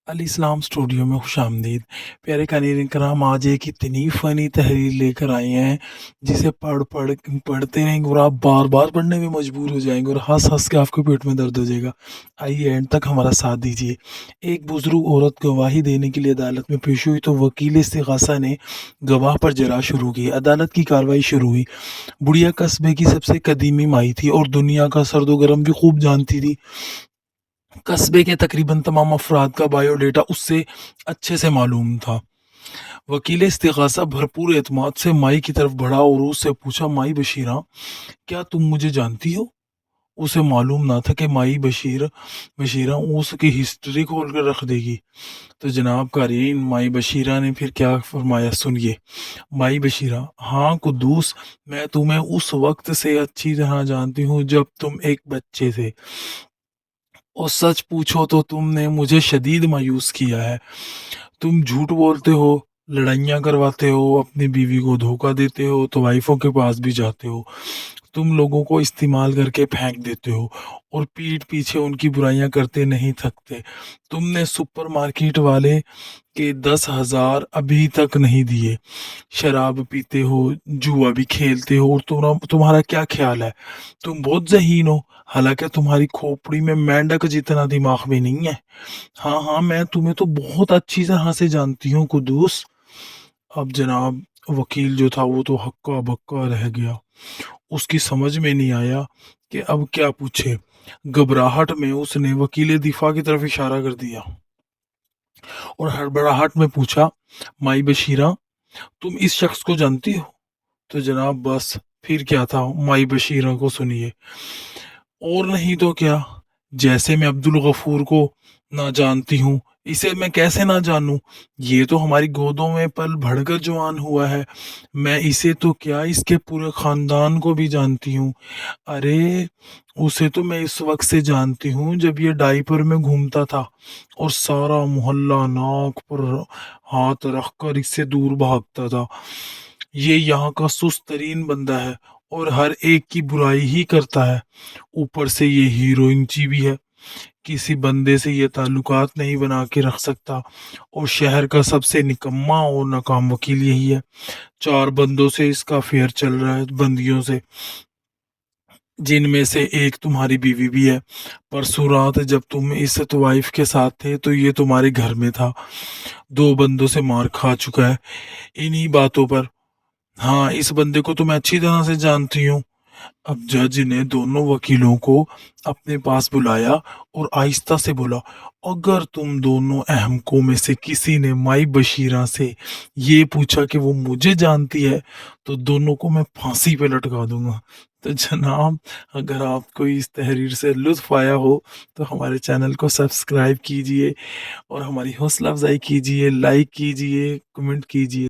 अली इस्लाम studio में खुशामदीद। प्यारे कारीन कराम, आज एक इतनी फ़नी तहरीर लेकर आए हैं जिसे पढ़ते रहेंगे और आप बार बार पढ़ने में मजबूर हो जाएंगे और हंस हंस के आपके पेट में दर्द हो जाएगा। आइए एंड तक हमारा साथ दीजिए। एक बुजुर्ग औरत गवाही देने के लिए अदालत में पेश हुई तो वकील इस्तिगासा ने गवाह पर जरा शुरू की। अदालत की कार्रवाई शुरू हुई। बुढ़िया कस्बे की सबसे कदीमी माई थी और दुनिया का सर्दो गर्म भी खूब जानती थी। कस्बे के तकरीबन तमाम अफराद का बायोडेटा उससे अच्छे से मालूम था। वकील इस्तिगासा भरपूर एतमाद से माई की तरफ बढ़ा और उससे पूछा, माई बशीरा, क्या तुम मुझे जानती हो? उसे मालूम ना था कि माई बशीरा उसकी हिस्ट्री खोल कर रख देगी। तो जनाब कारयीन, माई बशीरा ने फिर क्या फरमाया, सुनिए। माई बशीरा, हाँ कुद्दूस, मैं तुम्हें उस वक्त से अच्छी तरह जानती हूँ जब तुम एक बच्चे थे, और सच पूछो तो तुमने मुझे शदीद मायूस किया है। तुम झूठ बोलते हो, लड़ाइयाँ करवाते हो, अपनी बीवी को धोखा देते हो, तो वाइफों के पास भी जाते हो। तुम लोगों को इस्तेमाल करके फेंक देते हो और पीठ पीछे उनकी बुराइयां करते नहीं थकते। तुमने सुपरमार्केट वाले के 10,000 अभी तक नहीं दिए। शराब पीते हो, जुआ भी खेलते हो, और तुम्हारा क्या ख्याल है? तुम बहुत ज़हीन हो, हालांकि तुम्हारी खोपड़ी में मेंढक जितना दिमाग भी नहीं है। हाँ हाँ, मैं तुम्हें तो बहुत अच्छी तरह से जानती हूँ कुदूस। अब जनाब वकील जो था वो तो हक्का बक्का रह गया। उसकी समझ में नहीं आया कि अब क्या पूछे। घबराहट में उसने वकील दिफा की तरफ इशारा कर दिया और हड़बड़ाहट में पूछा, माई बशीरा, तुम इस शख्स को जानती हो? तो जनाब बस फिर क्या था, माई बशीरा को सुनिए। और नहीं तो क्या, जैसे मैं अब्दुल गफूर को ना जानती हूँ, इसे मैं कैसे ना जानूं? ये तो हमारी गोदों में पल भड़कर जवान हुआ है। मैं इसे तो क्या, इसके पूरे खानदान को भी जानती हूँ। अरे, उसे तो मैं इस वक्त से जानती हूँ जब ये डायपर में घूमता था और सारा मोहल्ला नाक पर हाथ रखकर इससे दूर भागता था। ये यहाँ का सुस्त तरीन बंदा है और हर एक की बुराई ही करता है। ऊपर से ये हीरोइनची भी है, किसी बंदे से ये ताल्लुकात नहीं बना के रख सकता, और शहर का सबसे निकम्मा और नाकाम वकील यही है। 4 बंदों से इसका अफेयर चल रहा है, बंदियों से, जिनमें से एक तुम्हारी बीवी भी है। परसों रात जब तुम इस वाइफ के साथ थे तो ये तुम्हारे घर में था। 2 बंदों से मार खा चुका है इन्हीं बातों पर। हाँ, इस बंदे को तो मैं अच्छी तरह से जानती हूँ। अब जज ने दोनों वकीलों को अपने पास बुलाया और आहिस्ता से बोला, अगर तुम दोनों अहमकों में से किसी ने माई बशीरा से ये पूछा कि वो मुझे जानती है, तो दोनों को मैं फांसी पे लटका दूंगा। तो जनाब, अगर आपको इस तहरीर से लुत्फ आया हो तो हमारे चैनल को सब्सक्राइब कीजिए और हमारी हौसला अफजाई कीजिए, लाइक कीजिए, कमेंट कीजिए।